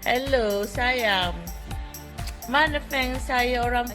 Hello, sayang. Mana fan saya orang...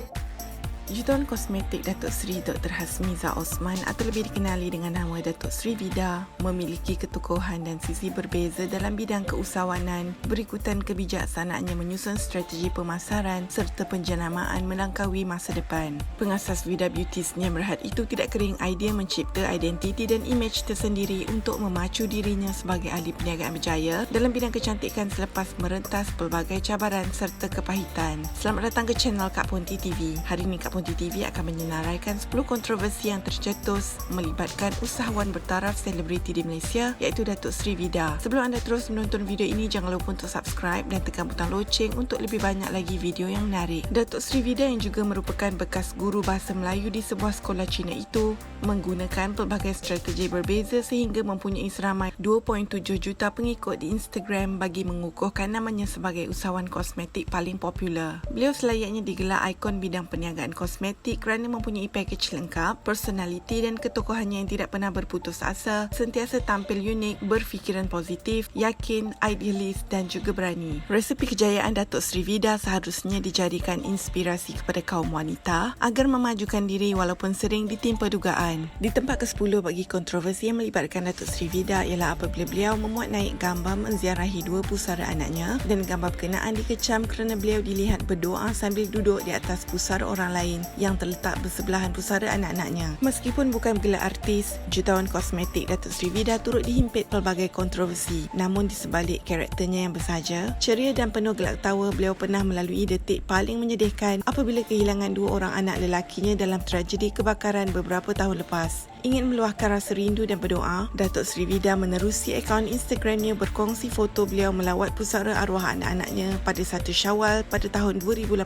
Jutawan kosmetik Datuk Seri Dr. Hasmiza Osman atau lebih dikenali dengan nama Datuk Seri Vida memiliki ketokohan dan sisi berbeza dalam bidang keusahawanan berikutan kebijaksanaannya menyusun strategi pemasaran serta penjenamaan melangkaui masa depan. Pengasas Vida Beauty Sdn Bhd itu tidak kering idea mencipta identiti dan imej tersendiri untuk memacu dirinya sebagai ahli perniagaan berjaya dalam bidang kecantikan selepas merentas pelbagai cabaran serta kepahitan. Selamat datang ke channel Kak Ponti TV. Hari ini Kak Ponti TV akan menyenaraikan 10 kontroversi yang tercetus melibatkan usahawan bertaraf selebriti di Malaysia iaitu Datuk Seri Vida. Sebelum anda terus menonton video ini, jangan lupa untuk subscribe dan tekan butang loceng untuk lebih banyak lagi video yang menarik. Datuk Seri Vida yang juga merupakan bekas guru bahasa Melayu di sebuah sekolah Cina itu menggunakan pelbagai strategi berbeza sehingga mempunyai seramai 2.7 juta pengikut di Instagram bagi mengukuhkan namanya sebagai usahawan kosmetik paling popular. Beliau selayaknya digelar ikon bidang perniagaan kosmetik kerana mempunyai pakej lengkap, personaliti dan ketokohannya yang tidak pernah berputus asa, sentiasa tampil unik, berfikiran positif, yakin, idealis dan juga berani. Resepi kejayaan Datuk Seri Vida seharusnya dijadikan inspirasi kepada kaum wanita agar memajukan diri walaupun sering ditimpa dugaan. Di tempat ke-10 bagi kontroversi yang melibatkan Datuk Seri Vida ialah apabila beliau memuat naik gambar menziarahi dua pusara anaknya dan gambar berkenaan dikecam kerana beliau dilihat berdoa sambil duduk di atas pusara orang lain yang terletak bersebelahan pusara anak-anaknya. Meskipun bukan bergelar artis, jutawan kosmetik Datuk Seri Vida turut dihimpit pelbagai kontroversi. Namun di sebalik karakternya yang bersahaja, ceria dan penuh gelak tawa, beliau pernah melalui detik paling menyedihkan apabila kehilangan dua orang anak lelakinya dalam tragedi kebakaran beberapa tahun lepas. Ingin meluahkan rasa rindu dan berdoa, Datuk Seri Vida menerusi akaun Instagramnya berkongsi foto beliau melawat pusara arwah anak-anaknya pada 1 Syawal pada tahun 2018.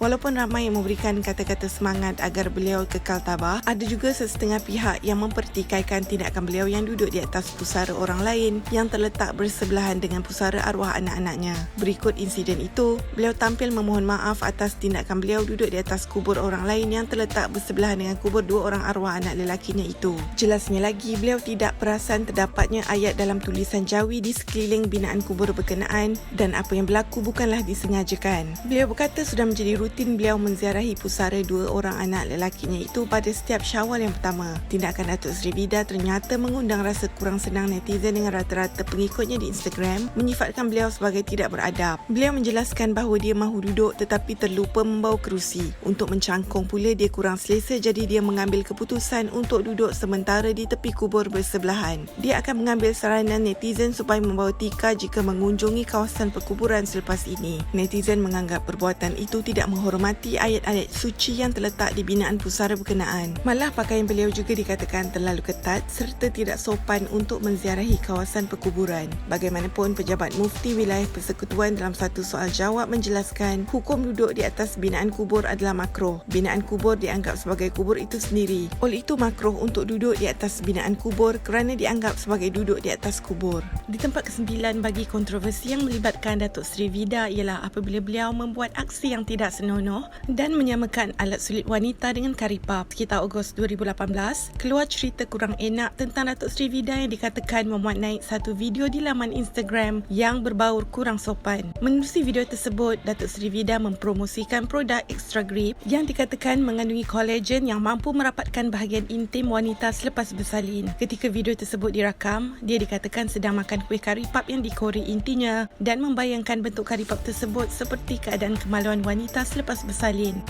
Walaupun ramai yang memberikan kata-kata semangat agar beliau kekal tabah, ada juga sesetengah pihak yang mempertikaikan tindakan beliau yang duduk di atas pusara orang lain yang terletak bersebelahan dengan pusara arwah anak-anaknya. Berikut insiden itu, beliau tampil memohon maaf atas tindakan beliau duduk di atas kubur orang lain yang terletak bersebelahan dengan kubur dua orang arwah anak lelaki itu. Jelasnya lagi, beliau tidak perasan terdapatnya ayat dalam tulisan Jawi di sekeliling binaan kubur berkenaan dan apa yang berlaku bukanlah disengajakan. Beliau berkata sudah menjadi rutin beliau menziarahi pusara dua orang anak lelakinya itu pada setiap Syawal yang pertama. Tindakan Datuk Seri Vida ternyata mengundang rasa kurang senang netizen dengan rata-rata pengikutnya di Instagram menyifatkan beliau sebagai tidak beradab. Beliau menjelaskan bahawa dia mahu duduk tetapi terlupa membawa kerusi. Untuk mencangkung pula dia kurang selesa, jadi dia mengambil keputusan untuk duduk sementara di tepi kubur bersebelahan. Dia akan mengambil saranan netizen supaya membawa tikar jika mengunjungi kawasan perkuburan selepas ini. Netizen menganggap perbuatan itu tidak menghormati ayat-ayat suci yang terletak di binaan pusara berkenaan. Malah pakaian beliau juga dikatakan terlalu ketat serta tidak sopan untuk menziarahi kawasan perkuburan. Bagaimanapun, pejabat mufti wilayah persekutuan dalam satu soal jawab menjelaskan hukum duduk di atas binaan kubur adalah makruh. Binaan kubur dianggap sebagai kubur itu sendiri. Oleh itu makruh untuk duduk di atas binaan kubur kerana dianggap sebagai duduk di atas kubur. Di tempat ke-9 bagi kontroversi yang melibatkan Datuk Seri Vida ialah apabila beliau membuat aksi yang tidak senonoh dan menyamakan alat sulit wanita dengan karipap. Sekitar Ogos 2018, keluar cerita kurang enak tentang Datuk Seri Vida yang dikatakan memuat naik satu video di laman Instagram yang berbaur kurang sopan. Menerusi video tersebut, Datuk Seri Vida mempromosikan produk Extra Grip yang dikatakan mengandungi kolagen yang mampu merapatkan bahagian intim wanita selepas bersalin. Ketika video tersebut dirakam, dia dikatakan sedang makan kuih karipap yang dikori intinya dan membayangkan bentuk karipap tersebut seperti keadaan kemaluan wanita selepas bersalin.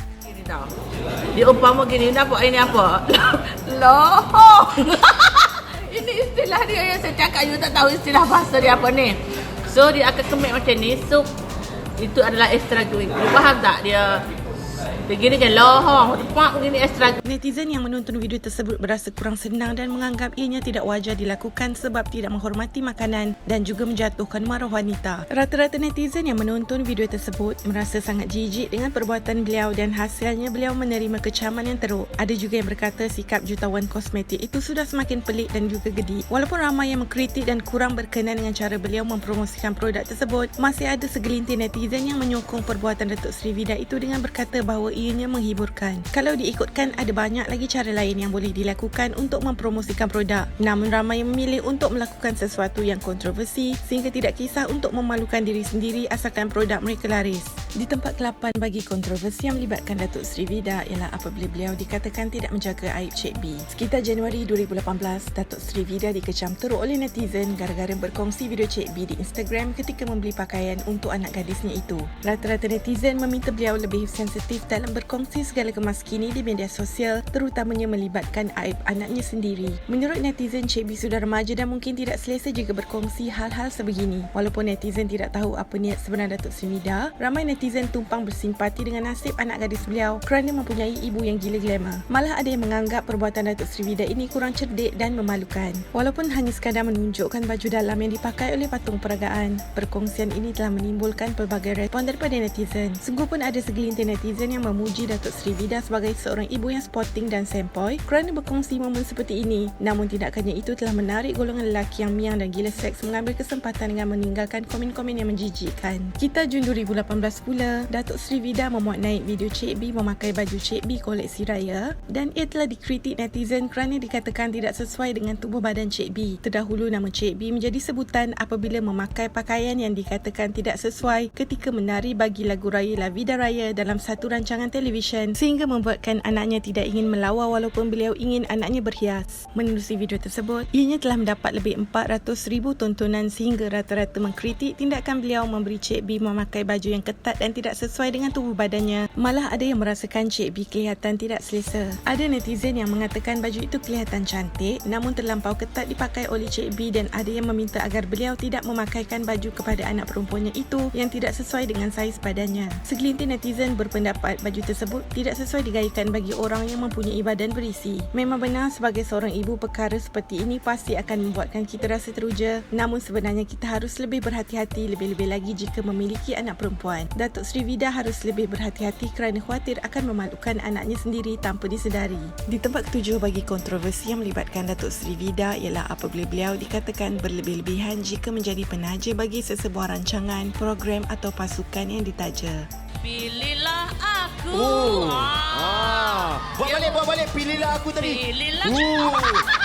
Dia umpama gini, nampak ini apa? Lohong. Ini istilah dia yang saya cakap, you tak tahu istilah bahasa dia apa ni. So dia akan kemik macam ni. So itu adalah extra grip. You faham tak dia? Begini kan lohong, tepak begini extra. Netizen yang menonton video tersebut berasa kurang senang dan menganggap ianya tidak wajar dilakukan sebab tidak menghormati makanan dan juga menjatuhkan maruah wanita. Rata-rata netizen yang menonton video tersebut merasa sangat jijik dengan perbuatan beliau dan hasilnya beliau menerima kecaman yang teruk. Ada juga yang berkata sikap jutawan kosmetik itu sudah semakin pelik dan juga gedi. Walaupun ramai yang mengkritik dan kurang berkenan dengan cara beliau mempromosikan produk tersebut, masih ada segelintir netizen yang menyokong perbuatan Datuk Seri Vida itu dengan berkata bahawa ianya menghiburkan. Kalau diikutkan, ada banyak lagi cara lain yang boleh dilakukan untuk mempromosikan produk. Namun ramai yang memilih untuk melakukan sesuatu yang kontroversi sehingga tidak kisah untuk memalukan diri sendiri asalkan produk mereka laris. Di tempat ke-8 bagi kontroversi yang melibatkan Datuk Seri Vida ialah apabila beliau dikatakan tidak menjaga aib Cik B. Sekitar Januari 2018, Datuk Seri Vida dikecam teruk oleh netizen gara-gara berkongsi video Cik B di Instagram ketika membeli pakaian untuk anak gadisnya itu. Rata-rata netizen meminta beliau lebih sensitif dalam berkongsi segala kemas kini di media sosial, terutamanya melibatkan aib anaknya sendiri. Menurut netizen, Cik B sudah remaja dan mungkin tidak selesa jika berkongsi hal-hal sebegini. Walaupun netizen tidak tahu apa niat sebenar Datuk Seri Vida, ramai netizen tumpang bersimpati dengan nasib anak gadis beliau kerana mempunyai ibu yang gila glamour. Malah ada yang menganggap perbuatan Datuk Seri Vida ini kurang cerdik dan memalukan. Walaupun hanya sekadar menunjukkan baju dalam yang dipakai oleh patung peragaan, perkongsian ini telah menimbulkan pelbagai respon daripada netizen. Sungguh pun ada segelintir netizen yang memuji Datuk Seri Vida sebagai seorang ibu yang sporting dan sempoi kerana berkongsi momen seperti ini. Namun tindakannya itu telah menarik golongan lelaki yang miang dan gila seks mengambil kesempatan dengan meninggalkan komen-komen yang menjijikkan. Kita Jun 2018 pula, Datuk Seri Vida memuat naik video Cik B memakai baju Cik B koleksi raya dan ia telah dikritik netizen kerana dikatakan tidak sesuai dengan tubuh badan Cik B. Terdahulu nama Cik B menjadi sebutan apabila memakai pakaian yang dikatakan tidak sesuai ketika menari bagi lagu raya La Vida Raya dalam satu rancangan televisyen sehingga membuatkan anaknya tidak ingin melawa walaupun beliau ingin anaknya berhias. Menerusi video tersebut, ianya telah mendapat lebih 400,000 tontonan sehingga rata-rata mengkritik tindakan beliau memberi Cik B memakai baju yang ketat dan tidak sesuai dengan tubuh badannya. Malah ada yang merasakan Cik B kelihatan tidak selesa. Ada netizen yang mengatakan baju itu kelihatan cantik namun terlampau ketat dipakai oleh Cik B dan ada yang meminta agar beliau tidak memakaikan baju kepada anak perempuannya itu yang tidak sesuai dengan saiz badannya. Segelintir netizen berpendapat baju tersebut tidak sesuai digayakan bagi orang yang mempunyai badan berisi. Memang benar sebagai seorang ibu perkara seperti ini pasti akan membuatkan kita rasa teruja, namun sebenarnya kita harus lebih berhati-hati lebih-lebih lagi jika memiliki anak perempuan. Datuk Seri Vida harus lebih berhati-hati kerana khawatir akan memalukan anaknya sendiri tanpa disedari. Di tempat ke-7 bagi kontroversi yang melibatkan Datuk Seri Vida ialah apabila beliau dikatakan berlebih-lebihan jika menjadi penaja bagi sesebuah rancangan, program atau pasukan yang ditaja. Pilihlah aku. Buat balik. Pilihlah aku tadi. Pilihlah aku.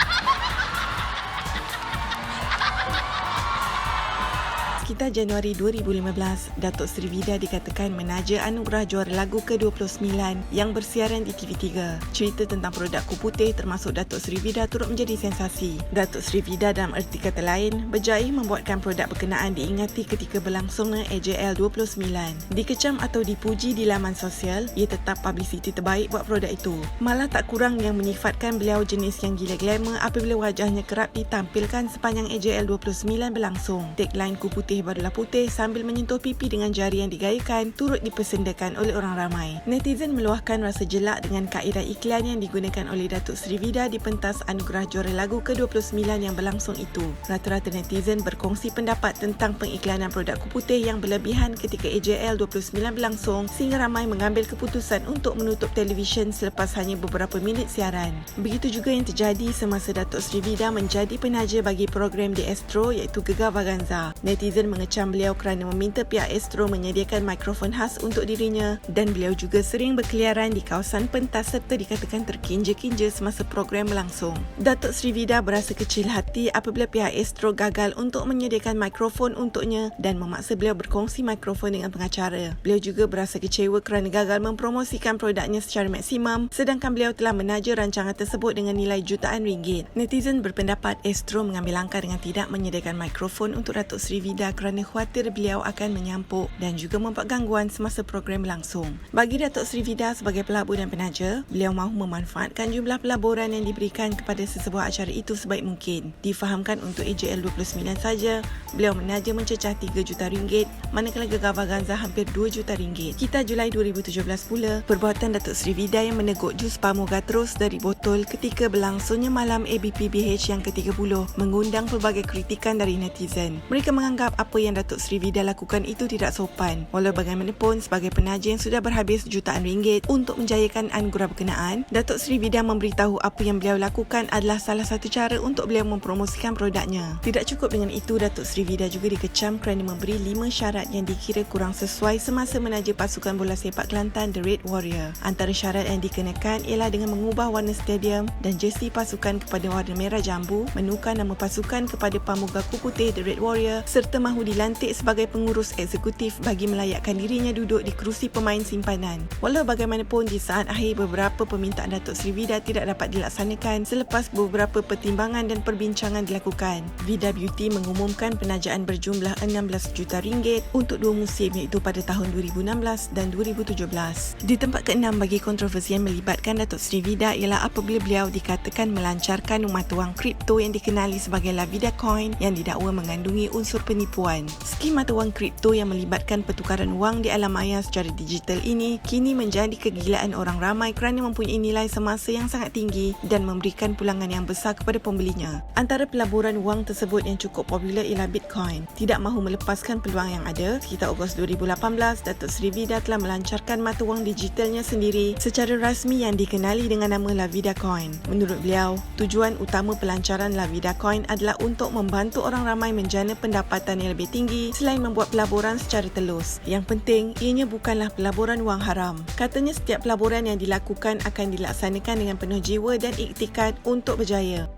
Sekitar Januari 2015, Datuk Seri Vida dikatakan menaja anugerah juara lagu ke-29 yang bersiaran di TV3. Cerita tentang produk kupu putih termasuk Datuk Seri Vida turut menjadi sensasi. Datuk Seri Vida dalam erti kata lain berjaya membuatkan produk berkenaan diingati ketika berlangsungnya AJL 29. Dikecam atau dipuji di laman sosial, ia tetap publicity terbaik buat produk itu. Malah tak kurang yang menyifatkan beliau jenis yang gila glamour apabila wajahnya kerap ditampilkan sepanjang AJL 29 berlangsung. Tagline kupu putih barulah putih sambil menyentuh pipi dengan jari yang digayakan turut dipersendakan oleh orang ramai. Netizen meluahkan rasa jelak dengan kaedah iklan yang digunakan oleh Datuk Seri Vida di pentas anugerah juara lagu ke-29 yang berlangsung itu. Rata-rata netizen berkongsi pendapat tentang pengiklanan produk kupu putih yang berlebihan ketika AJL 29 berlangsung sehingga ramai mengambil keputusan untuk menutup televisyen selepas hanya beberapa minit siaran. Begitu juga yang terjadi semasa Datuk Seri Vida menjadi penaja bagi program di Astro iaitu Gegar Vaganza. Netizen mengecam beliau kerana meminta pihak Astro menyediakan mikrofon khas untuk dirinya dan beliau juga sering berkeliaran di kawasan pentas serta dikatakan terkinja-kinja semasa program berlangsung. Datuk Seri Vida berasa kecil hati apabila pihak Astro gagal untuk menyediakan mikrofon untuknya dan memaksa beliau berkongsi mikrofon dengan pengacara. Beliau juga berasa kecewa kerana gagal mempromosikan produknya secara maksimum sedangkan beliau telah menaja rancangan tersebut dengan nilai jutaan ringgit. Netizen berpendapat Astro mengambil langkah dengan tidak menyediakan mikrofon untuk Datuk Seri Vida kerana khawatir beliau akan menyampuk dan juga membuat gangguan semasa program berlangsung. Bagi Datuk Seri Vida sebagai pelabur dan penaja, beliau mahu memanfaatkan jumlah pelaburan yang diberikan kepada sesebuah acara itu sebaik mungkin. Difahamkan untuk AJL 29 saja, beliau menaja mencecah 3 juta ringgit, manakala Gegar Vaganza hampir 2 juta ringgit. Kita Julai 2017 pula, perbuatan Datuk Seri Vida yang meneguk jus Pamuga terus dari botol ketika berlangsungnya malam ABPBH yang ke-30 mengundang pelbagai kritikan dari netizen. Mereka menganggap apa yang Datuk Seri Vida lakukan itu tidak sopan. Walau bagaimanapun, sebagai penaja yang sudah berhabis jutaan ringgit untuk menjayakan anugerah berkenaan, Datuk Seri Vida memberitahu apa yang beliau lakukan adalah salah satu cara untuk beliau mempromosikan produknya. Tidak cukup dengan itu, Datuk Seri Vida juga dikecam kerana memberi 5 syarat yang dikira kurang sesuai semasa menaja pasukan bola sepak Kelantan The Red Warrior. Antara syarat yang dikenakan ialah dengan mengubah warna stadium dan jersey pasukan kepada warna merah jambu, menukar nama pasukan kepada Pamugaku Putih The Red Warrior serta mahu dilantik sebagai pengurus eksekutif bagi melayakkan dirinya duduk di kerusi pemain simpanan. Walau bagaimanapun, di saat akhir beberapa permintaan Datuk Seri Vida tidak dapat dilaksanakan selepas beberapa pertimbangan dan perbincangan dilakukan. Vida Beauty mengumumkan penajaan berjumlah 16 juta ringgit untuk 2 musim, iaitu pada tahun 2016 dan 2017. Di tempat ke-6 bagi kontroversi yang melibatkan Datuk Seri Vida ialah apabila beliau dikatakan melancarkan mata wang kripto yang dikenali sebagai La Vida Coin yang didakwa mengandungi unsur penipuan. Skim mata wang kripto yang melibatkan pertukaran wang di alam maya secara digital ini kini menjadi kegilaan orang ramai kerana mempunyai nilai semasa yang sangat tinggi dan memberikan pulangan yang besar kepada pembelinya. Antara pelaburan wang tersebut yang cukup popular ialah Bitcoin. Tidak mahu melepaskan peluang yang ada, sekitar Ogos 2018, Datuk Seri Vida telah melancarkan mata wang digitalnya sendiri secara rasmi yang dikenali dengan nama La Vida Coin. Menurut beliau, tujuan utama pelancaran La Vida Coin adalah untuk membantu orang ramai menjana pendapatan yang lebih tinggi selain membuat pelaburan secara telus. Yang penting, ianya bukanlah pelaburan wang haram. Katanya setiap pelaburan yang dilakukan akan dilaksanakan dengan penuh jiwa dan iktikad untuk berjaya.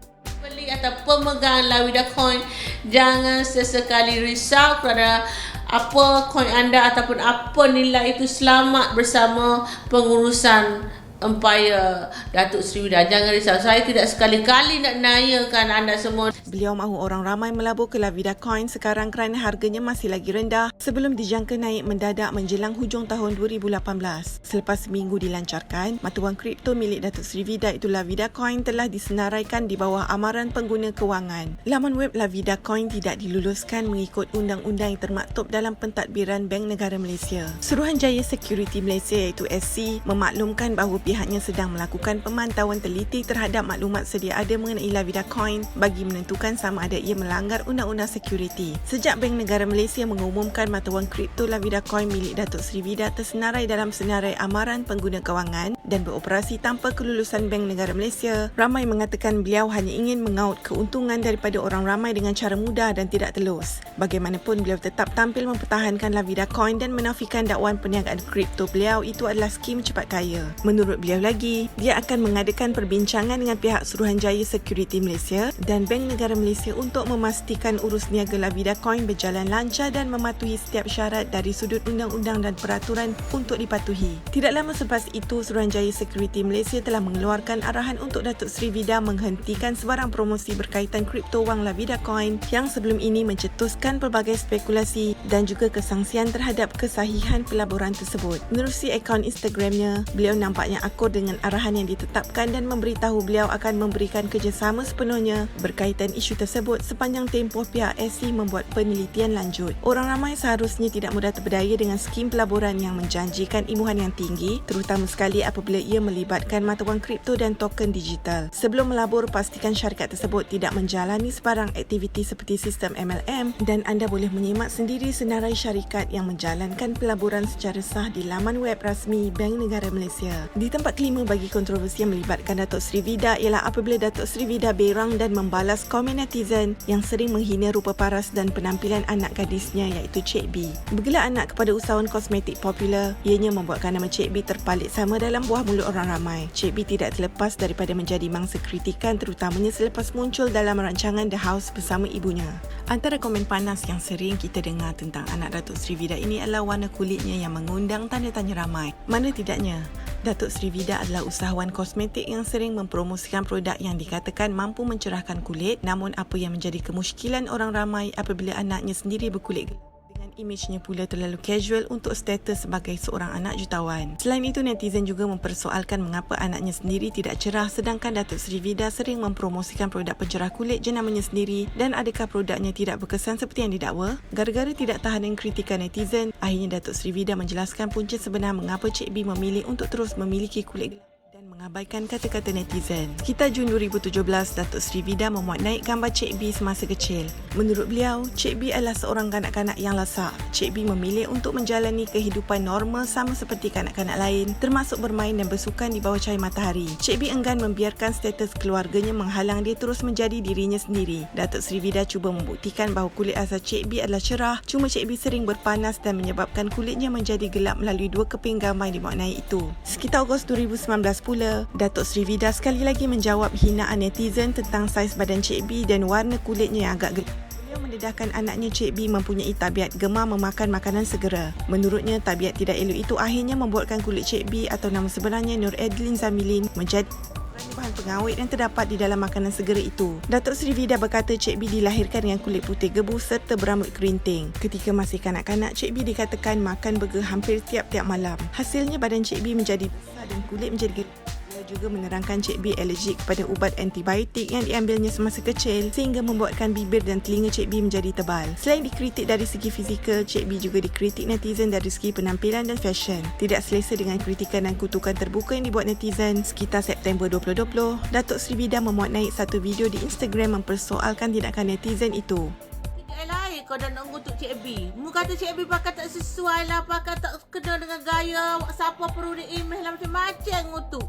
Beli atau pemegang La Vida Coin, jangan sesekali risau kerana apa koin anda ataupun apa nilai itu selamat bersama pengurusan Empire Datuk Seri Vida. Jangan risau, saya tidak sekali-kali nak nayakan anda semua. Beliau mahu orang ramai melabur ke La Vida Coin sekarang kerana harganya masih lagi rendah sebelum dijangka naik mendadak menjelang hujung tahun 2018. Selepas seminggu dilancarkan, mata wang kripto milik Datuk Seri Vida itu La Vida Coin telah disenaraikan di bawah amaran pengguna kewangan. Laman web La Vida Coin tidak diluluskan mengikut undang-undang yang termaktub dalam pentadbiran Bank Negara Malaysia. Suruhanjaya Security Malaysia iaitu SC memaklumkan bahawa pihaknya sedang melakukan pemantauan teliti terhadap maklumat sedia ada mengenai La Vida Coin bagi menentukan sama ada ia melanggar undang-undang security. Sejak Bank Negara Malaysia mengumumkan mata wang kripto La Vida Coin milik Datuk Seri Vida tersenarai dalam senarai amaran pengguna kewangan dan beroperasi tanpa kelulusan Bank Negara Malaysia, ramai mengatakan beliau hanya ingin mengaut keuntungan daripada orang ramai dengan cara mudah dan tidak telus. Bagaimanapun, beliau tetap tampil mempertahankan La Vida Coin dan menafikan dakwaan perniagaan kripto beliau itu adalah skim cepat kaya. Menurut beliau lagi, dia akan mengadakan perbincangan dengan pihak Suruhanjaya Security Malaysia dan Bank Negara Malaysia untuk memastikan urus niaga La Vida Coin berjalan lancar dan mematuhi setiap syarat dari sudut undang-undang dan peraturan untuk dipatuhi. Tidak lama selepas itu, Suruhanjaya Security Malaysia telah mengeluarkan arahan untuk Datuk Seri Vida menghentikan sebarang promosi berkaitan kripto wang La Vida Coin yang sebelum ini mencetuskan pelbagai spekulasi dan juga kesangsian terhadap kesahihan pelaburan tersebut. Menerusi akaun Instagramnya, beliau nampaknya akur dengan arahan yang ditetapkan dan memberitahu beliau akan memberikan kerjasama sepenuhnya berkaitan isu tersebut sepanjang tempoh pihak SC membuat penelitian lanjut. Orang ramai seharusnya tidak mudah terberdaya dengan skim pelaburan yang menjanjikan imbuhan yang tinggi, terutama sekali apabila ia melibatkan mata wang kripto dan token digital. Sebelum melabur, pastikan syarikat tersebut tidak menjalani sebarang aktiviti seperti sistem MLM dan anda boleh menyimak sendiri senarai syarikat yang menjalankan pelaburan secara sah di laman web rasmi Bank Negara Malaysia. Di tempat kelima bagi kontroversi yang melibatkan Datuk Seri Vida ialah apabila Datuk Seri Vida berang dan membalas komen netizen yang sering menghina rupa paras dan penampilan anak gadisnya iaitu Cik B. Bergelar anak kepada usahawan kosmetik popular, ianya membuatkan nama Cik B terpalit sama dalam buah mulut orang ramai. Cik B tidak terlepas daripada menjadi mangsa kritikan terutamanya selepas muncul dalam rancangan The House bersama ibunya. Antara komen panas yang sering kita dengar tentang anak Datuk Seri Vida ini adalah warna kulitnya yang mengundang tanda tanya ramai. Mana tidaknya, Datuk Seri Vida adalah usahawan kosmetik yang sering mempromosikan produk yang dikatakan mampu mencerahkan kulit, namun apa yang menjadi kemusykilan orang ramai apabila anaknya sendiri berkulit gelap dengan imejnya pula terlalu casual untuk status sebagai seorang anak jutawan. Selain itu, netizen juga mempersoalkan mengapa anaknya sendiri tidak cerah sedangkan Datuk Seri Vida sering mempromosikan produk pencerah kulit jenamanya sendiri dan adakah produknya tidak berkesan seperti yang didakwa? Gara-gara tidak tahan dengan kritikan netizen, akhirnya Datuk Seri Vida menjelaskan punca sebenar mengapa Cik B memilih untuk terus memiliki kulit gelap dan Mengabaikan kata-kata netizen. Sekitar Jun 2017, Datuk Seri Vida memuat naik gambar Cik B semasa kecil. Menurut beliau, Cik B adalah seorang kanak-kanak yang lasak. Cik B memilih untuk menjalani kehidupan normal sama seperti kanak-kanak lain, termasuk bermain dan bersukan di bawah cahaya matahari. Cik B enggan membiarkan status keluarganya menghalang dia terus menjadi dirinya sendiri. Datuk Seri Vida cuba membuktikan bahawa kulit asal Cik B adalah cerah, cuma Cik B sering berpanas dan menyebabkan kulitnya menjadi gelap melalui dua keping gambar yang dimuat naik itu. Sekitar Ogos 2019 pula, Datuk Seri Vida sekali lagi menjawab hinaan netizen tentang saiz badan Cik B dan warna kulitnya yang agak gelap. Beliau mendedahkan anaknya Cik B mempunyai tabiat gemar memakan makanan segera. Menurutnya, tabiat tidak elok itu akhirnya membuatkan kulit Cik B atau nama sebenarnya Nur Adeline Zamilin menjadi bahan pengawet yang terdapat di dalam makanan segera itu. Datuk Seri Vida berkata Cik B dilahirkan dengan kulit putih gebu serta berambut kerinting. Ketika masih kanak-kanak, Cik B dikatakan makan burger hampir tiap-tiap malam. Hasilnya badan Cik B menjadi besar dan kulit menjadi gelap. Dia juga menerangkan Cik B alergik kepada ubat antibiotik yang diambilnya semasa kecil sehingga membuatkan bibir dan telinga Cik B menjadi tebal. Selain dikritik dari segi fizikal, Cik B juga dikritik netizen dari segi penampilan dan fashion. Tidak selesa dengan kritikan dan kutukan terbuka yang dibuat netizen. Sekitar September 2020, Datuk Seri Vida memuat naik satu video di Instagram mempersoalkan tindakan netizen itu. Lain kau dah nak ngutuk Cik B. Mu kata Cik B pakai tak sesuai lah, pakai tak kena dengan gaya, siapa perlu di-email lah, macam-macam ngutuk.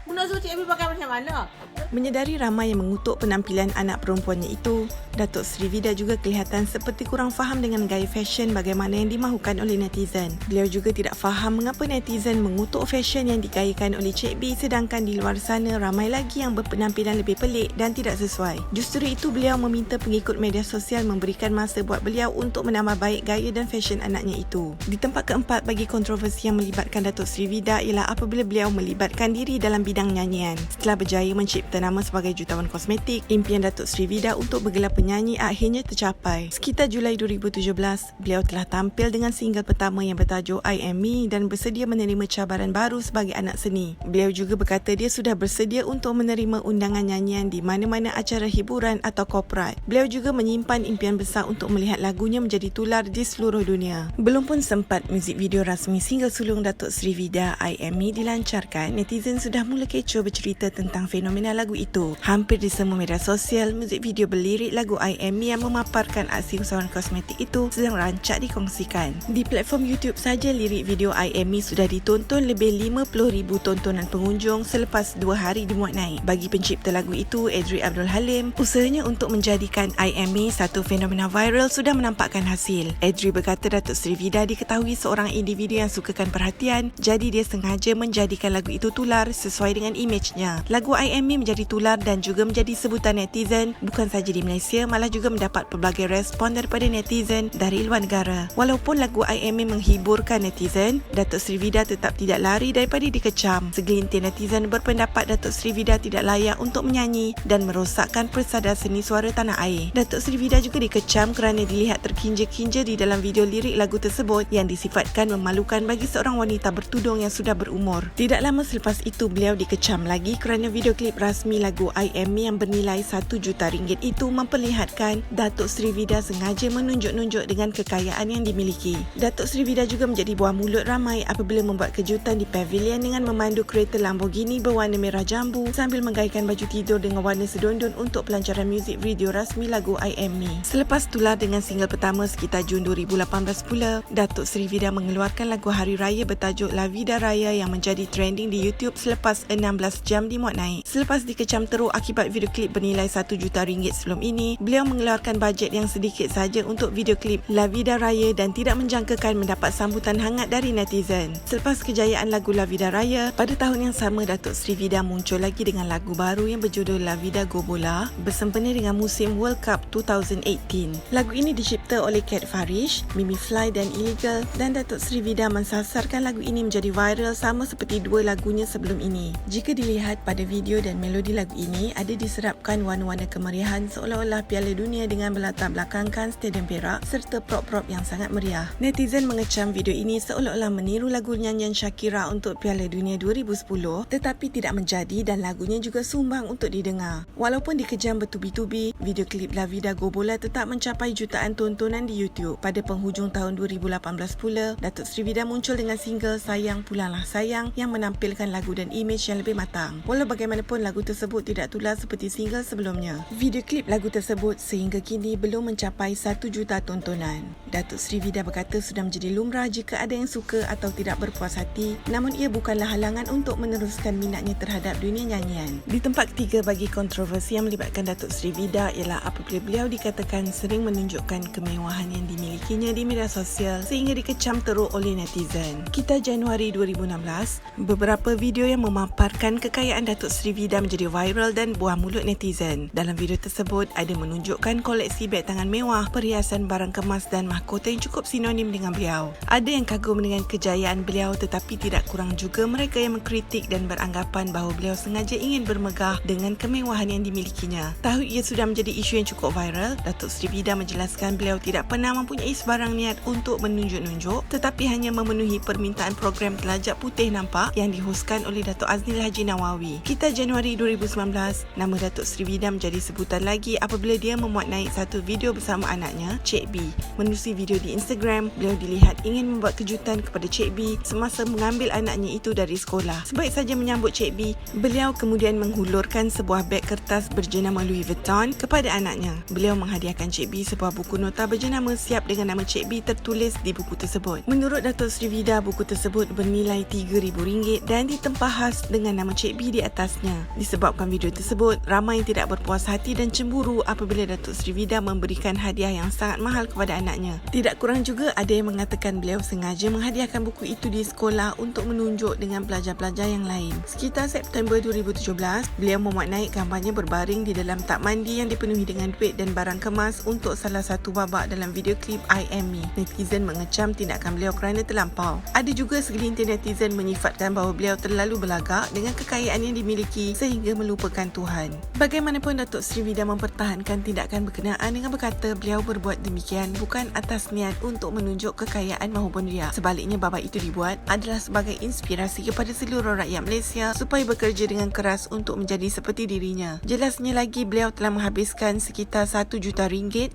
Mu nak suruh Cik B pakai macam mana? Menyedari ramai yang mengutuk penampilan anak perempuannya itu, Datuk Seri Vida juga kelihatan seperti kurang faham dengan gaya fashion bagaimana yang dimahukan oleh netizen. Beliau juga tidak faham mengapa netizen mengutuk fashion yang digayakan oleh Cik B sedangkan di luar sana ramai lagi yang berpenampilan lebih pelik dan tidak sesuai. Justru itu beliau meminta pengikut media sosial memberikan masa buat beliau untuk menambah baik gaya dan fashion anaknya itu. Di tempat keempat bagi kontroversi yang melibatkan Datuk Seri Vida ialah apabila beliau melibatkan diri dalam bidang nyanyian. Setelah berjaya mencipta nama sebagai jutawan kosmetik, impian Datuk Seri Vida untuk bergelar penyanyi akhirnya tercapai. Sekitar Julai 2017, beliau telah tampil dengan single pertama yang bertajuk I Am Me dan bersedia menerima cabaran baru sebagai anak seni. Beliau juga berkata dia sudah bersedia untuk menerima undangan nyanyian di mana-mana acara hiburan atau korporat. Beliau juga menyimpan impian besar untuk melihat lagunya menjadi tular di seluruh dunia. Belum pun sempat muzik video rasmi single sulung Datuk Seri Vida I Am Me dilancarkan, netizen sudah mula kecoh bercerita tentang fenomena lagu itu. Hampir di semua media sosial, muzik video berlirik lagu I Am Me yang memaparkan aksi usahawan kosmetik itu sedang rancak dikongsikan. Di platform YouTube saja, lirik video I Am Me sudah ditonton lebih 50,000 tontonan pengunjung selepas 2 hari dimuat naik. Bagi pencipta lagu itu, Adri Abdul Halim, usahanya untuk menjadikan I Am Me satu fenomena viral sudah menampakkan hasil. Adri berkata Datuk Seri Vida diketahui seorang individu yang sukakan perhatian, jadi dia sengaja menjadikan lagu itu tular sesuai dengan imejnya. Lagu I Am Me menjadi tular dan juga menjadi sebutan netizen bukan saja di Malaysia, malah juga mendapat pelbagai respon daripada netizen dari luar negara. Walaupun lagu I Am Me menghiburkan netizen, Datuk Seri Vida tetap tidak lari daripada dikecam. Segelintir netizen berpendapat Datuk Seri Vida tidak layak untuk menyanyi dan merosakkan persada seni suara tanah air. Datuk Seri Vida juga dikecam kerana dilihat terkinja-kinja di dalam video lirik lagu tersebut yang disifatkan memalukan bagi seorang wanita bertudung yang sudah berumur. Tidak lama selepas itu, beliau dikecam lagi kerana video klip rasmi lagu I Am Me yang bernilai RM1 juta itu memperlihatkan Datuk Seri Vida sengaja menunjuk-nunjuk dengan kekayaan yang dimiliki. Datuk Seri Vida juga menjadi buah mulut ramai apabila membuat kejutan di pavilion dengan memandu kereta Lamborghini berwarna merah jambu sambil menggayakan baju tidur dengan warna sedondon untuk pelancaran muzik video rasmi lagu I Am Me. Selepas tular dengan single pertama sekitar Jun 2018 pula, Datuk Seri Vida mengeluarkan lagu Hari Raya bertajuk La Vida Raya yang menjadi trending di YouTube selepas 16 jam dimuat naik. Selepas dikecam teruk akibat video klip bernilai RM1 juta sebelum ini, beliau mengeluarkan bajet yang sedikit saja untuk video klip La Vida Raya dan tidak menjangkakan mendapat sambutan hangat dari netizen. Selepas kejayaan lagu La Vida Raya, pada tahun yang sama Datuk Seri Vida muncul lagi dengan lagu baru yang berjudul La Vida Gobola bersempena dengan musim World Cup 2018. Lagu ini dicipta oleh Kat Farish, Mimi Fly dan Illegal dan Datuk Seri Vida mensasarkan lagu ini menjadi viral sama seperti dua lagunya sebelum ini. Jika dilihat pada video dan melodi lagu ini, ada diserapkan warna-warna kemeriahan seolah-olah Piala Dunia dengan berlatar belakangkan Stadium Perak serta prop-prop yang sangat meriah. Netizen mengecam video ini seolah-olah meniru lagu nyanyian Shakira untuk Piala Dunia 2010 tetapi tidak menjadi dan lagunya juga sumbang untuk didengar. Walaupun dikejam bertubi-tubi, video klip La Vida Gobola tetap mencapai jutaan tontonan di YouTube. Pada penghujung tahun 2018 pula, Datuk Seri Vida muncul dengan single Sayang Pulanglah Sayang yang menampilkan lagu dan imej yang lebih matang. Walau bagaimanapun, lagu tersebut tidak tular seperti single sebelumnya. Video klip lagu tersebut sehingga kini belum mencapai 1 juta tontonan. Datuk Sri Vida berkata sudah menjadi lumrah jika ada yang suka atau tidak berpuas hati, namun ia bukanlah halangan untuk meneruskan minatnya terhadap dunia nyanyian. Di tempat ketiga bagi kontroversi yang melibatkan Datuk Sri Vida ialah apabila beliau dikatakan sering menunjukkan kemewahan yang dimilikinya di media sosial sehingga dikecam teruk oleh netizen. Kita Januari 2016, beberapa video yang memaparkan kekayaan Datuk Sri Vida menjadi viral dan buah mulut netizen. Dalam video tersebut ada menunjukkan koleksi beg tangan mewah, perhiasan barang kemas dan mahkota yang cukup sinonim dengan beliau. Ada yang kagum dengan kejayaan beliau, tetapi tidak kurang juga mereka yang mengkritik dan beranggapan bahawa beliau sengaja ingin bermegah dengan kemewahan yang dimilikinya. Tahu ia sudah menjadi isu yang cukup viral, Datuk Sri Vida menjelaskan beliau tidak pernah mempunyai sebarang niat untuk menunjuk-nunjuk, tetapi hanya memenuhi permintaan program Telajak Putih Nampak yang dihoskan oleh Datuk Aznil Haji Nawawi. Kita Januari 2019, nama Datuk Sri Vida menjadi sebutan lagi apabila dia memuat naik satu video bersama anaknya, Cik B. Menerusi video di Instagram, beliau dilihat ingin membuat kejutan kepada Cik B semasa mengambil anaknya itu dari sekolah. Sebaik saja menyambut Cik B, beliau kemudian menghulurkan sebuah beg kertas berjenama Louis Vuitton kepada anaknya. Beliau menghadiahkan Cik B sebuah buku nota berjenama Siap dengan nama Cik B tertulis di buku tersebut. Menurut Datuk Sri Vida, buku tersebut bernilai RM3,000 dan ditempah khas dengan nama Cik B di atasnya. Disebabkan video tersebut, ramai yang tidak berpuas hati dan cemburu apabila Datuk Sri Vida memberikan hadiah yang sangat mahal kepada anaknya. Tidak kurang juga ada yang mengatakan beliau sengaja menghadiahkan buku itu di sekolah untuk menunjuk dengan pelajar-pelajar yang lain. Sekitar September 2017, beliau memuat naik gambarnya berbaring di dalam tak mandi yang dipenuhi dengan duit dan barang kemas untuk salah satu babak dalam video klip I Am Me. Netizen mengecam tindakan beliau kerana terlampau. Ada juga segelintir netizen menyifatkan bahawa beliau terlalu belagak dengan kekayaan yang dimiliki sehingga melupakan Tuhan. Bagaimanapun, Datuk Sri Vida mempertahankan tindakan berkenaan dengan berkata beliau berbuat demikian bukan atas niat untuk menunjuk kekayaan maupun riak. Sebaliknya, babak itu dibuat adalah sebagai inspirasi kepada seluruh rakyat Malaysia supaya bekerja dengan keras untuk menjadi seperti dirinya. Jelasnya lagi, beliau telah menghabiskan sekitar RM1 juta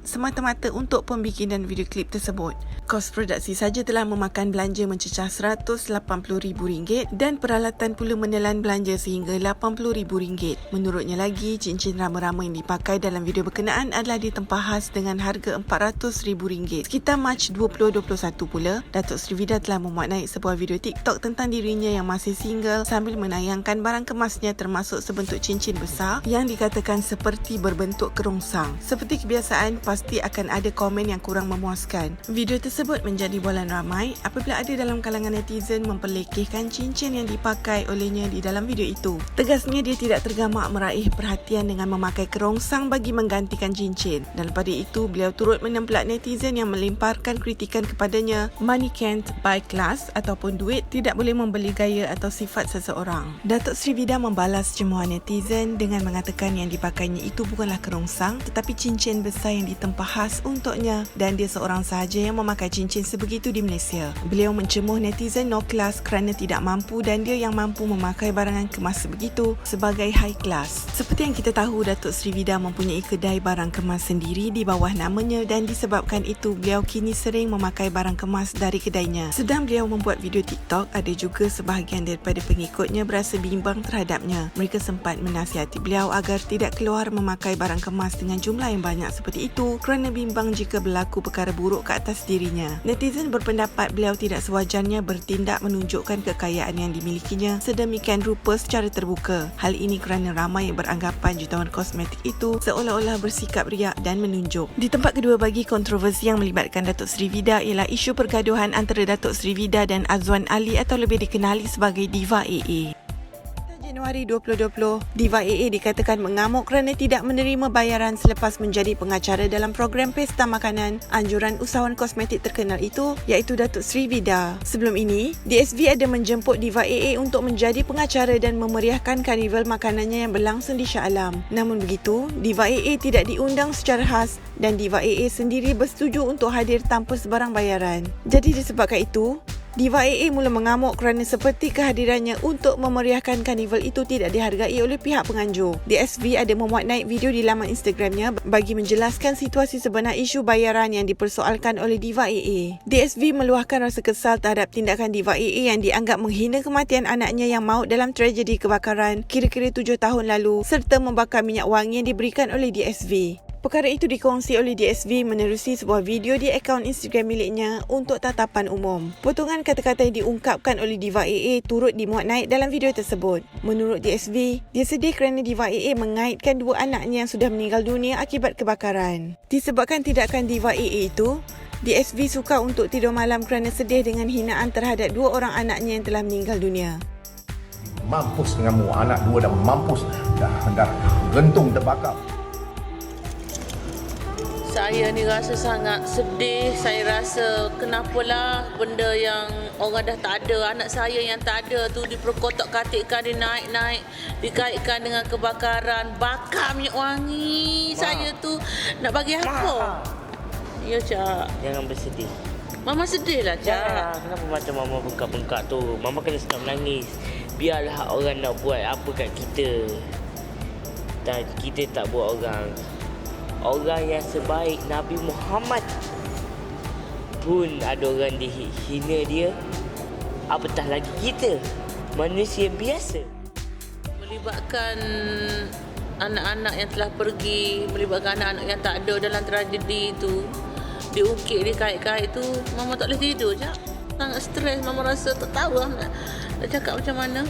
semata-mata untuk pembikinan video klip tersebut. Kos produksi saja telah memakan belanja mencecah RM180,000 dan peralatan pula menelan belanja sehingga RM80,000. Menurutnya lagi, cincin rama-rama yang dipakai dalam video berkenaan adalah ditempah khas dengan harga RM400,000. Sekitar Mac 2021 pula, Datuk Sri Vida telah memuat naik sebuah video TikTok tentang dirinya yang masih single sambil menayangkan barang kemasnya termasuk sebentuk cincin besar yang dikatakan seperti berbentuk kerongsang. Seperti kebiasaan, pasti akan ada komen yang kurang memuaskan. Video tersebut menjadi bualan ramai apabila ada dalam kalangan netizen memperlekehkan cincin yang dipakai olehnya di dalam video itu. Tegasnya, dia tidak tergamak meraih perhatian dengan memakai kerongsang bagi menggantikan cincin. Dan pada itu, beliau turut menempelak netizen yang melemparkan kritikan kepadanya, money can't buy class ataupun duit tidak boleh membeli gaya atau sifat seseorang. Datuk Sri Vida membalas cemoohan netizen dengan mengatakan yang dipakainya itu bukanlah kerongsang tetapi cincin besar yang ditempah khas untuknya dan dia seorang sahaja yang memakai cincin sebegitu di Malaysia. Beliau mencemuh netizen no class kerana tidak mampu dan dia yang mampu memakai barangan kemas sebegitu sebagai high class. Seperti yang kita tahu, Datuk Sri Vida mempunyai kedai barang kemas sendiri di bawah namanya dan disebabkan itu beliau kini sering memakai barang kemas dari kedainya. Sedang beliau membuat video TikTok, ada juga sebahagian daripada pengikutnya berasa bimbang terhadapnya. Mereka sempat menasihati beliau agar tidak keluar memakai barang kemas dengan jumlah yang banyak seperti itu kerana bimbang jika berlaku perkara buruk ke atas dirinya. Netizen berpendapat beliau tidak sewajarnya bertindak menunjukkan kekayaan yang dimilikinya sedemikian rupa secara terbuka. Hal ini kerana ramai yang beranggapan jutawan kosmetik itu seolah-olah bersikap riak dan menunjuk. Di tempat kedua bagi kontroversi yang melibatkan Datuk Sri Vida ialah isu pergaduhan antara Datuk Sri Vida dan Azwan Ali atau lebih dikenali sebagai Diva AA. Januari 2020, Diva AA dikatakan mengamuk kerana tidak menerima bayaran selepas menjadi pengacara dalam program pesta makanan anjuran usahawan kosmetik terkenal itu, iaitu Datuk Sri Vida. Sebelum ini, DSV ada menjemput Diva AA untuk menjadi pengacara dan memeriahkan karnival makanannya yang berlangsung di Shah Alam. Namun begitu, Diva AA tidak diundang secara khas dan Diva AA sendiri bersetuju untuk hadir tanpa sebarang bayaran. Jadi disebabkan itu, Diva AA mula mengamuk kerana seperti kehadirannya untuk memeriahkan karnival itu tidak dihargai oleh pihak penganjur. DSV ada memuat naik video di laman Instagramnya bagi menjelaskan situasi sebenar isu bayaran yang dipersoalkan oleh Diva AA. DSV meluahkan rasa kesal terhadap tindakan Diva AA yang dianggap menghina kematian anaknya yang maut dalam tragedi kebakaran kira-kira 7 tahun lalu serta membakar minyak wangi yang diberikan oleh DSV. Perkara itu dikongsi oleh DSV menerusi sebuah video di akaun Instagram miliknya untuk tatapan umum. Potongan kata-kata yang diungkapkan oleh Diva AA turut dimuat naik dalam video tersebut. Menurut DSV, dia sedih kerana Diva AA mengaitkan 2 anaknya yang sudah meninggal dunia akibat kebakaran. Disebabkan tindakan Diva AA itu, DSV sukar untuk tidur malam kerana sedih dengan hinaan terhadap 2 orang anaknya yang telah meninggal dunia. Mampus denganmu, anak 2 dah mampus. Dah gentung terbakar. Saya ni rasa sangat sedih. Saya rasa kenapalah benda yang orang dah tak ada. Anak saya yang tak ada tu diperkotak-katikkan, dinaik-naik, dikaitkan dengan kebakaran, bakar minyak wangi. Saya tu nak bagi apa? Ya, Cak. Jangan bersedih. Mama sedih lah, Cak. Jangan. Kenapa macam Mama bengkak-bengkak tu? Mama kena stop menangis. Biarlah orang nak buat apa kat kita. Dan kita tak buat orang. Orang yang sebaik Nabi Muhammad pun ada orang dihina dia. Apatah lagi kita, manusia biasa. Melibatkan anak-anak yang telah pergi, melibatkan anak-anak yang tak ada dalam tragedi itu, diukir, dikait-kait tu, Mama tak boleh tidur, Cak. Sangat stres. Mama rasa tak tahu lah nak cakap macam mana.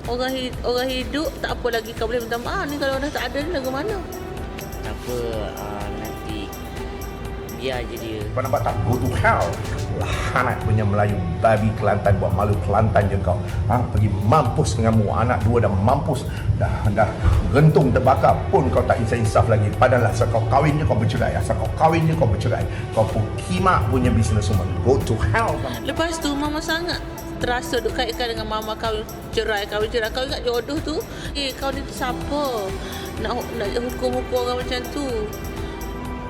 Orang hidup tak apa lagi kau boleh minta maaf ni. Kalau dah tak ada ni lagu mana? Apa nanti biar je dia. Kau nampak tak? Go to hell. Lahanat punya Melayu babi Kelantan, buat malu Kelantan je kau. Pergi mampus denganmu, anak 2 dah mampus. Dah gentung terbakar pun kau tak insaf lagi. Padahal asal kau kahwin je kau bercerai. Asal kau kahwin je kau bercerai. Kau pun kimak punya bisnes semua. Go to hell. Lepas tu Mama sangat terasa duk kaitkan dengan Mama kahwin cerai. Kau ingat jodoh tu? Kau ni siapa? Nak hukum-hukum orang macam tu.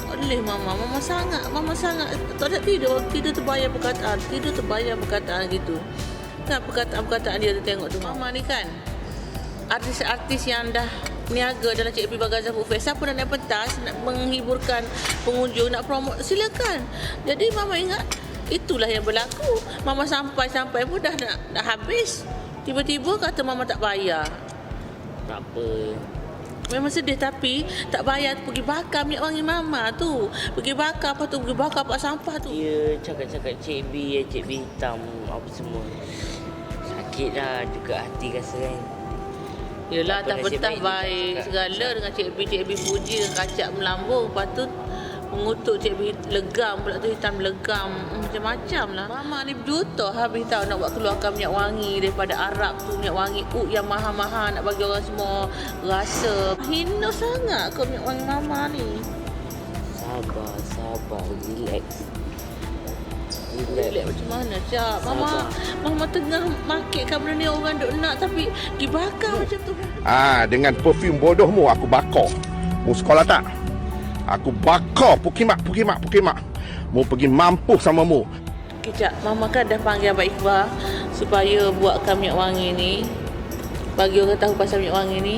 Boleh Mama sangat tak ada tidur terbayang perkataan gitu. Kan perkataan dia tu tengok tu. Mama ni kan artis-artis yang dah niaga dalam Cik P Bagazah Food Fest. Siapa nak naik pentas, nak menghiburkan pengunjung, nak promote, silakan. Jadi Mama ingat itulah yang berlaku. Mama sampai pun dah nak habis. Tiba-tiba kata Mama tak bayar. Tak apa. Memang sedih tapi tak bayar pergi bakar minyak wangi Mama tu. Pergi bakar apa tu? Pergi bakar pak sampah tu. Dia cakap-cakap Cik B hitam apa semua. Sakit lah juga hati rasa kan. Yelah, tak petah baik segala dengan Cik B puji dengan kacak melambung. Lepas tu mengutuk Cik B legam pula tu, hitam legam. Macam-macam lah. Mama ni berjuta habis tahu nak buat keluarkan minyak wangi daripada Arab tu. Minyak wangi yang mahal-mahal nak bagi orang semua rasa. Hina sangat kau minyak wangi Mama ni. Sabar, relax Macam mana, Cak? Mama tengah marketkan benda ni, orang duk nak tapi pergi bakar macam tu. Dengan perfume bodohmu aku bakar. Mu sekolah tak? Aku bakar pukimak. Mu pergi mampus sama mu. Okay, Cak. Mama kan dah panggil Abang Iqbal supaya buatkan minyak wangi ni. Bagi orang tahu pasal minyak wangi ni.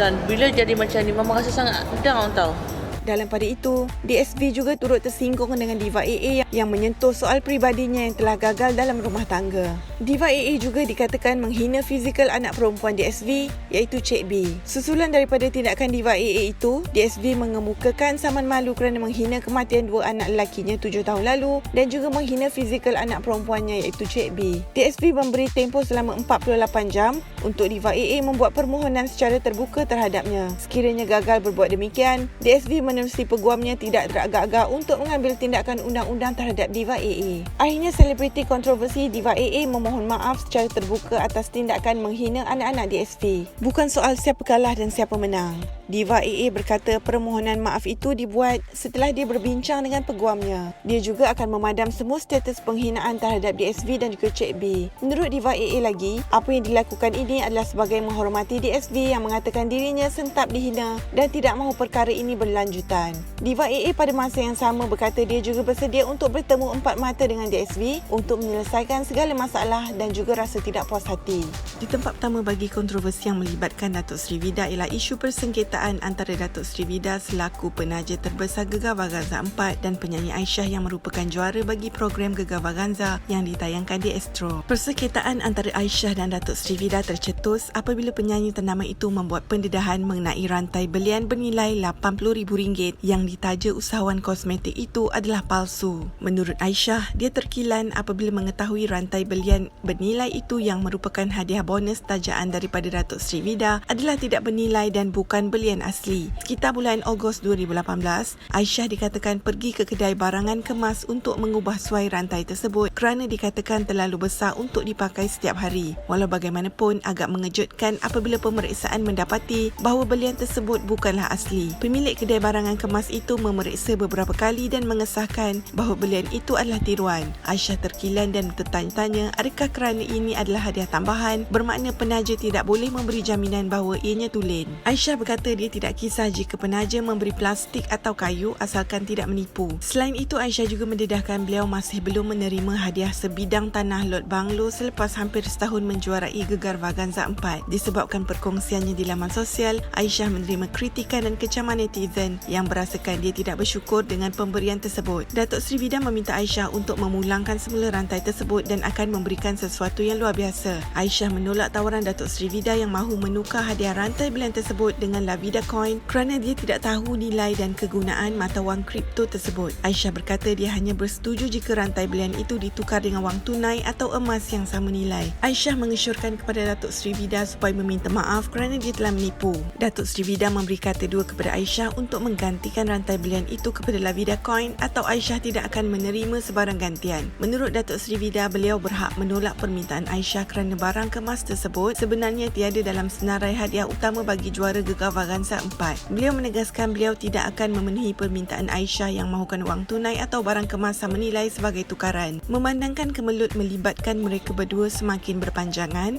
Dan bila jadi macam ni, Mama rasa sangat down tau. Dalam pada itu, DSV juga turut tersinggung dengan Diva AA yang menyentuh soal peribadinya yang telah gagal dalam rumah tangga. Diva AA juga dikatakan menghina fizikal anak perempuan DSV iaitu Cik B. Susulan daripada tindakan Diva AA itu, DSV mengemukakan saman malu kerana menghina kematian 2 anak lelakinya 7 tahun lalu dan juga menghina fizikal anak perempuannya iaitu Cik B. DSV memberi tempoh selama 48 jam untuk Diva AA membuat permohonan secara terbuka terhadapnya. Sekiranya gagal berbuat demikian, DSV menerusi peguamnya tidak teragak-agak untuk mengambil tindakan undang-undang terhadap Diva AA. Akhirnya selebriti kontroversi Diva AA memohon maaf secara terbuka atas tindakan menghina anak-anak DSV. Bukan soal siapa kalah dan siapa menang. Diva AA berkata permohonan maaf itu dibuat setelah dia berbincang dengan peguamnya. Dia juga akan memadam semua status penghinaan terhadap DSV dan juga Cik B. Menurut Diva AA lagi, apa yang dilakukan ini adalah sebagai menghormati DSV yang mengatakan dirinya sentap dihina dan tidak mahu perkara ini berlanjutan. Diva AA pada masa yang sama berkata dia juga bersedia untuk bertemu empat mata dengan DSV untuk menyelesaikan segala masalah dan juga rasa tidak puas hati. Di tempat pertama bagi kontroversi yang melibatkan Datuk Sri Vida ialah isu persengketaan antara Datuk Sri Vida selaku penaja terbesar Gegar Vaganza 4 dan penyanyi Aisyah yang merupakan juara bagi program Gegar Vaganza yang ditayangkan di Astro. Persengketaan antara Aisyah dan Datuk Sri Vida tercetus apabila penyanyi ternama itu membuat pendedahan mengenai rantai belian bernilai RM80,000 yang ditaja usahawan kosmetik itu adalah palsu. Menurut Aisyah, dia terkilan apabila mengetahui rantai belian bernilai itu yang merupakan hadiah bonus tajaan daripada Datuk Sri Vida adalah tidak bernilai dan bukan belian asli. Sekitar bulan Ogos 2018, Aisyah dikatakan pergi ke kedai barangan kemas untuk mengubah suai rantai tersebut kerana dikatakan terlalu besar untuk dipakai setiap hari. Walau bagaimanapun, agak mengejutkan apabila pemeriksaan mendapati bahawa belian tersebut bukanlah asli. Pemilik kedai barangan kemas itu memeriksa beberapa kali dan mengesahkan bahawa belian itu adalah tiruan. Aisyah terkilan dan tertanya-tanya adakah kerana ini adalah hadiah tambahan bermakna penaja tidak boleh memberi jaminan bahawa ianya tulen. Aisyah berkata dia tidak kisah jika penaja memberi plastik atau kayu asalkan tidak menipu. Selain itu, Aisyah juga mendedahkan beliau masih belum menerima hadiah sebidang tanah lot banglo selepas hampir setahun menjuarai Gegar Vaganza 4. Disebabkan perkongsiannya di laman sosial, Aisyah menerima kritikan dan kecaman netizen yang berasakan dia tidak bersyukur dengan pemberian tersebut. Datuk Sri Vida meminta Aisyah untuk memulangkan semula rantai tersebut dan akan memberikan sesuatu yang luar biasa. Aisyah menolak tawaran Datuk Sri Vida yang mahu menukar hadiah rantai belian tersebut dengan La Vida Coin kerana dia tidak tahu nilai dan kegunaan mata wang kripto tersebut. Aisyah berkata dia hanya bersetuju jika rantai belian itu ditukar dengan wang tunai atau emas yang sama nilai. Aisyah mengesyorkan kepada Datuk Sri Vida supaya meminta maaf kerana dia telah menipu. Datuk Sri Vida memberi kata dua kepada Aisyah untuk menggantikan rantai belian itu kepada La Vida Coin atau Aisyah tidak akan menerima sebarang gantian. Menurut Datuk Sri Vida, beliau berhak menolak permintaan Aisyah kerana barang kemas tersebut sebenarnya tiada dalam senarai hadiah utama bagi juara Gegar Vaganza 4. Beliau menegaskan beliau tidak akan memenuhi permintaan Aisyah yang mahukan wang tunai atau barang kemas sama nilai sebagai tukaran. Memandangkan kemelut melibatkan mereka berdua semakin berpanjangan,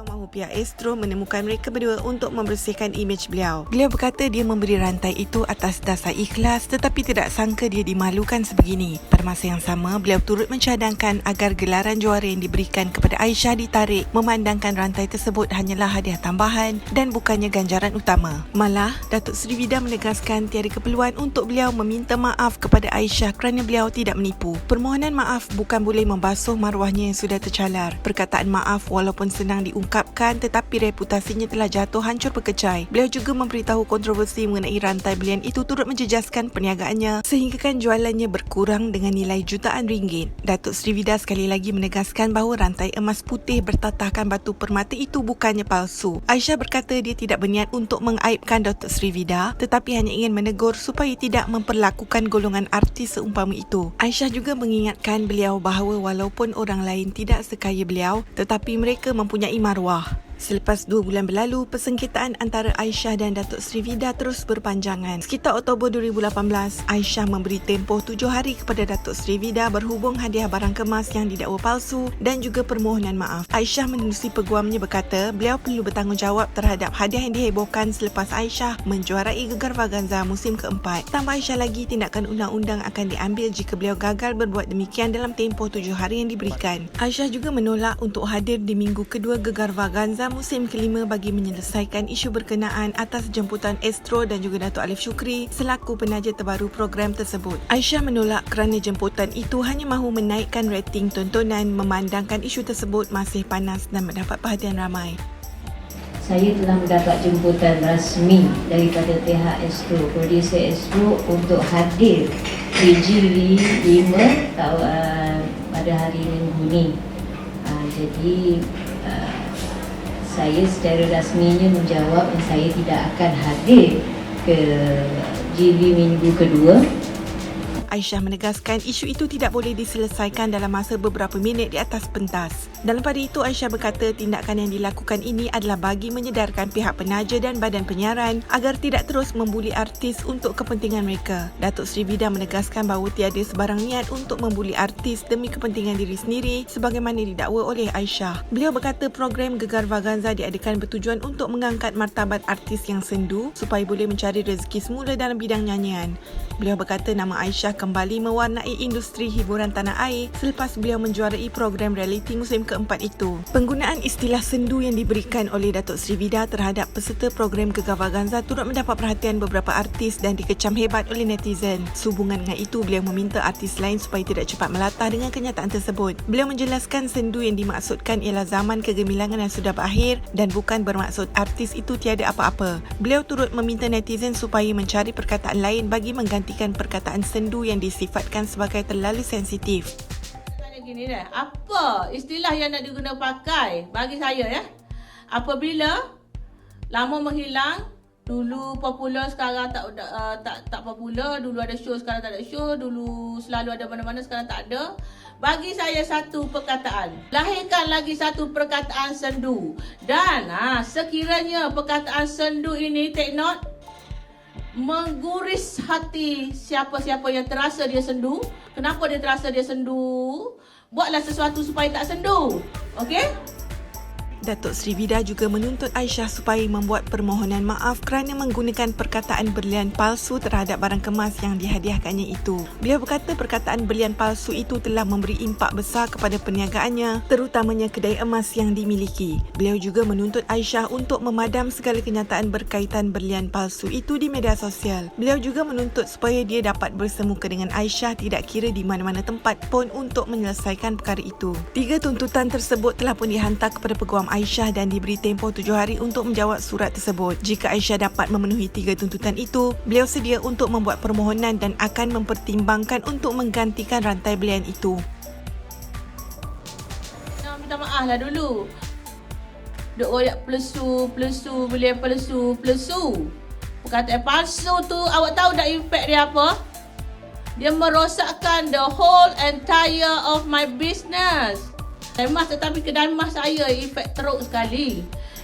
mahu pihak Astro menemukan mereka berdua untuk membersihkan imej beliau. Beliau berkata dia memberi rantai itu atas dasar ikhlas tetapi tidak sangka dia dimalukan sebegini. Pada masa yang sama, beliau turut mencadangkan agar gelaran juara yang diberikan kepada Aisyah ditarik memandangkan rantai tersebut hanyalah hadiah tambahan dan bukannya ganjaran utama. Malah, Datuk Sri Vida menegaskan tiada keperluan untuk beliau meminta maaf kepada Aisyah kerana beliau tidak menipu. Permohonan maaf bukan boleh membasuh maruahnya yang sudah tercalar. Perkataan maaf walaupun senang diungkapkan tetapi reputasinya telah jatuh hancur berkecai. Beliau juga memberitahu kontroversi mengenai rantai belian itu turut menjejaskan perniagaannya sehinggakan jualannya berkurang dengan nilai jutaan ringgit. Datuk Sri Vida sekali lagi menegaskan bahawa rantai emas putih bertatahkan batu permata itu bukannya palsu. Aisyah berkata dia tidak berniat untuk mengaibkan Datuk Sri Vida tetapi hanya ingin menegur supaya tidak memperlakukan golongan artis seumpama itu. Aisyah juga mengingatkan beliau bahawa walaupun orang lain tidak sekaya beliau tetapi mereka mempunyai maruah. Selepas 2 bulan berlalu, persengketaan antara Aisyah dan Datuk Sri Vida terus berpanjangan. Sekitar Oktober 2018, Aisyah memberi tempoh 7 hari kepada Datuk Sri Vida berhubung hadiah barang kemas yang didakwa palsu dan juga permohonan maaf. Aisyah menerusi peguamnya berkata beliau perlu bertanggungjawab terhadap hadiah yang dihebohkan selepas Aisyah menjuarai Gegar Vaganza musim keempat. Tambah Aisyah lagi, tindakan undang-undang akan diambil jika beliau gagal berbuat demikian dalam tempoh 7 hari yang diberikan. Aisyah juga menolak untuk hadir di minggu kedua Gegar Vaganza musim kelima bagi menyelesaikan isu berkenaan atas jemputan Astro dan juga Datuk Alif Shukri selaku penaja terbaru program tersebut. Aisyah menolak kerana jemputan itu hanya mahu menaikkan rating tontonan memandangkan isu tersebut masih panas dan mendapat perhatian ramai. Saya telah mendapat jemputan rasmi daripada pihak Astro, produser Astro untuk hadir di Jili 5 pada hari Minggu ni. Jadi saya secara rasminya menjawab yang saya tidak akan hadir ke JV minggu kedua. Aisyah menegaskan isu itu tidak boleh diselesaikan dalam masa beberapa minit di atas pentas. Dalam pada itu, Aisyah berkata tindakan yang dilakukan ini adalah bagi menyedarkan pihak penaja dan badan penyiaran agar tidak terus membuli artis untuk kepentingan mereka. Datuk Seri Vida menegaskan bahawa tiada sebarang niat untuk membuli artis demi kepentingan diri sendiri sebagaimana didakwa oleh Aisyah. Beliau berkata program Gegar Vaganza diadakan bertujuan untuk mengangkat martabat artis yang sendu supaya boleh mencari rezeki semula dalam bidang nyanyian. Beliau berkata nama Aisyah kembali mewarnai industri hiburan tanah air selepas beliau menjuarai program realiti musim keempat itu. Penggunaan istilah sendu yang diberikan oleh Datuk Seri Vida terhadap peserta program Gegar Vaganza turut mendapat perhatian beberapa artis dan dikecam hebat oleh netizen. Sehubungan dengan itu, beliau meminta artis lain supaya tidak cepat melatah dengan kenyataan tersebut. Beliau menjelaskan sendu yang dimaksudkan ialah zaman kegemilangan yang sudah berakhir dan bukan bermaksud artis itu tiada apa-apa. Beliau turut meminta netizen supaya mencari perkataan lain bagi menggantikan perkataan sendu yang disifatkan sebagai terlalu sensitif. Gini dah, apa istilah yang nak diguna pakai bagi saya ya? Apabila lama menghilang, dulu popular sekarang tak popular, dulu ada show sekarang tak ada show, dulu selalu ada mana-mana sekarang tak ada. Bagi saya satu perkataan, lahirkan lagi satu perkataan sendu. Dan sekiranya perkataan sendu ini, take note, mengguris hati siapa-siapa yang terasa dia sendu. Kenapa dia terasa dia sendu? Buatlah sesuatu supaya tak sendu. Okey? Datuk Seri Vida juga menuntut Aisyah supaya membuat permohonan maaf kerana menggunakan perkataan berlian palsu terhadap barang kemas yang dihadiahkannya itu. Beliau berkata perkataan berlian palsu itu telah memberi impak besar kepada perniagaannya, terutamanya kedai emas yang dimiliki. Beliau juga menuntut Aisyah untuk memadam segala kenyataan berkaitan berlian palsu itu di media sosial. Beliau juga menuntut supaya dia dapat bersemuka dengan Aisyah tidak kira di mana-mana tempat pun untuk menyelesaikan perkara itu. 3 tuntutan tersebut telah pun dihantar kepada Peguam Aisyah dan diberi tempoh 7 hari untuk menjawab surat tersebut. Jika Aisyah dapat memenuhi 3 tuntutan itu, beliau sedia untuk membuat permohonan dan akan mempertimbangkan untuk menggantikan rantai belian itu. Nak minta maaf lah dulu. Duk royak plesu, belian plesu. Perkataan palsu tu awak tahu tak impact dia apa? Dia merosakkan the whole entire of my business. Kedai emas, tetapi kedai emas saya efek teruk sekali.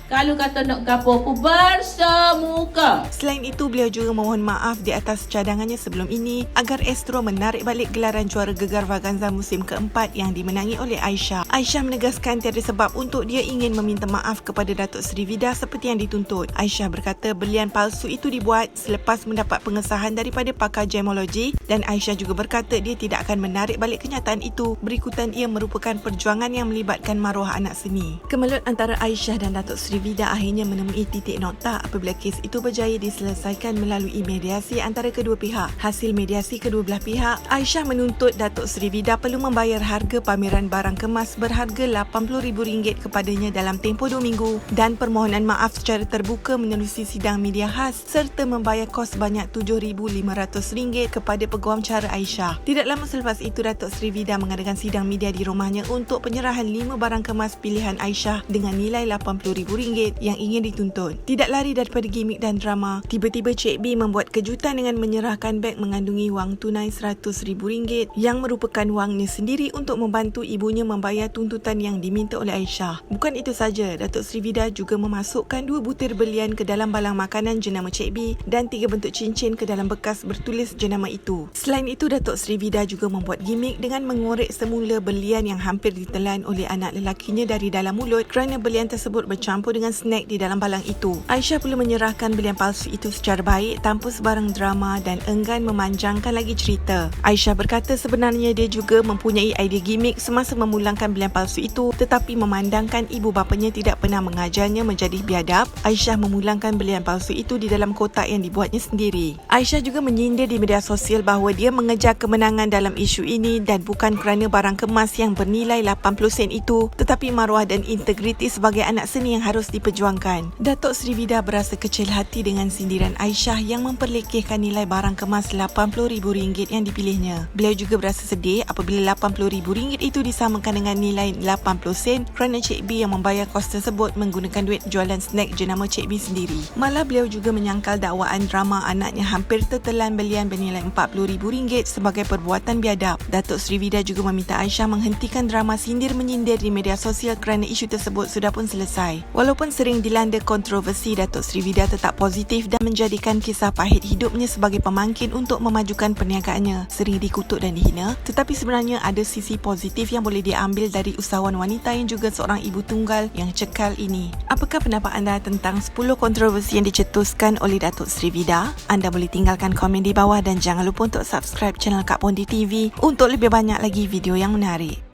Kalau kata nak gapo pun bersemuka. Selain itu, beliau juga memohon maaf di atas cadangannya sebelum ini agar Astro menarik balik gelaran juara Gegar Vaganza musim keempat yang dimenangi oleh Aisyah. Aisyah menegaskan tiada sebab untuk dia ingin meminta maaf kepada Datuk Seri Vida seperti yang dituntut. Aisyah berkata berlian palsu itu dibuat selepas mendapat pengesahan daripada pakar gemologi dan Aisyah juga berkata dia tidak akan menarik balik kenyataan itu berikutan ia merupakan perjuangan yang melibatkan maruah anak seni. Kemelut antara Aisyah dan Datuk Seri Vida akhirnya menemui titik nokta apabila kes itu berjaya diselesaikan melalui mediasi antara kedua pihak. Hasil mediasi kedua belah pihak, Aisyah menuntut Datuk Seri Vida perlu membayar harga pameran barang kemas berharga RM80,000 kepadanya dalam tempoh 2 minggu dan permohonan maaf secara terbuka menerusi sidang media khas serta membayar kos banyak RM7,500 kepada peguam cara Aisyah. Tidak lama selepas itu, Datuk Seri Vida mengadakan sidang media di rumahnya untuk penyerahan 5 barang kemas pilihan Aisyah dengan nilai RM80,000 yang ingin dituntut. Tidak lari daripada gimmick dan drama, tiba-tiba Cik B membuat kejutan dengan menyerahkan beg mengandungi wang tunai RM100,000 yang merupakan wangnya sendiri untuk membantu ibunya membayar tuntutan yang diminta oleh Aisyah. Bukan itu saja, Datuk Seri Vida juga memasukkan 2 butir berlian ke dalam balang makanan jenama Cik B dan 3 bentuk cincin ke dalam bekas bertulis jenama itu. Selain itu, Datuk Seri Vida juga membuat gimmick dengan mengorek semula berlian yang hampir ditelan oleh anak lelakinya dari dalam mulut kerana berlian tersebut bercampur dengan snack di dalam balang itu. Aisyah perlu menyerahkan berlian palsu itu secara baik tanpa sebarang drama dan enggan memanjangkan lagi cerita. Aisyah berkata sebenarnya dia juga mempunyai idea gimmick semasa memulangkan berlian palsu itu, tetapi memandangkan ibu bapanya tidak pernah mengajarnya menjadi biadab, Aisyah memulangkan berlian palsu itu di dalam kotak yang dibuatnya sendiri. Aisyah juga menyindir di media sosial bahawa dia mengejar kemenangan dalam isu ini dan bukan kerana barang kemas yang bernilai 80 sen itu, tetapi maruah dan integriti sebagai anak seni yang harus terus diperjuangkan. Datuk Sri Vida berasa kecil hati dengan sindiran Aisyah yang memperlekehkan nilai barang kemas RM80,000 yang dipilihnya. Beliau juga berasa sedih apabila RM80,000 itu disamakan dengan nilai 80 sen kerana Cik B yang membayar kos tersebut menggunakan duit jualan snack jenama Cik B sendiri. Malah beliau juga menyangkal dakwaan drama anaknya hampir tertelan belian bernilai RM40,000 sebagai perbuatan biadab. Datuk Sri Vida juga meminta Aisyah menghentikan drama sindir-menyindir di media sosial kerana isu tersebut sudah pun selesai. Walaupun sering dilanda kontroversi, Datuk Sri Vida tetap positif dan menjadikan kisah pahit hidupnya sebagai pemangkin untuk memajukan perniagaannya. Sering dikutuk dan dihina, tetapi sebenarnya ada sisi positif yang boleh diambil dari usahawan wanita yang juga seorang ibu tunggal yang cekal ini. Apakah pendapat anda tentang 10 kontroversi yang dicetuskan oleh Datuk Sri Vida? Anda boleh tinggalkan komen di bawah dan jangan lupa untuk subscribe channel Kak Pondi TV untuk lebih banyak lagi video yang menarik.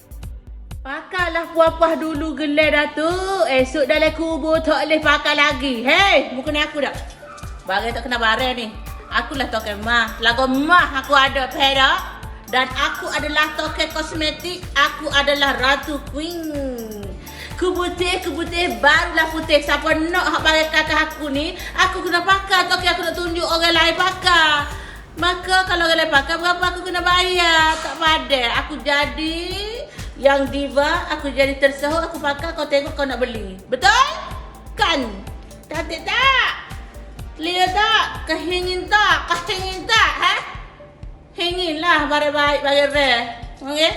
Pakailah puapah dulu gelai Datuk. Esok dalam kubur tak boleh pakai lagi. Hei, bukan aku dah. Barang tak kena barang ni. Akulah token mah. Lagu mah aku ada perak. Dan aku adalah token kosmetik. Aku adalah Ratu Queen. Keputih barulah putih. Siapa nak hak barang kakak aku ni, aku kena pakai. Token aku nak tunjuk orang lain pakai. Maka kalau orang lain pakai, berapa aku kena bayar? Tak padan. Aku jadi yang diva, aku jadi tersahut, aku pakai, kau tengok kau nak beli. Betul? Kan? Cantik tak? Clear tak? Kehingin tak? Ha? Hingin lah, barang baik, barang rare. Okay?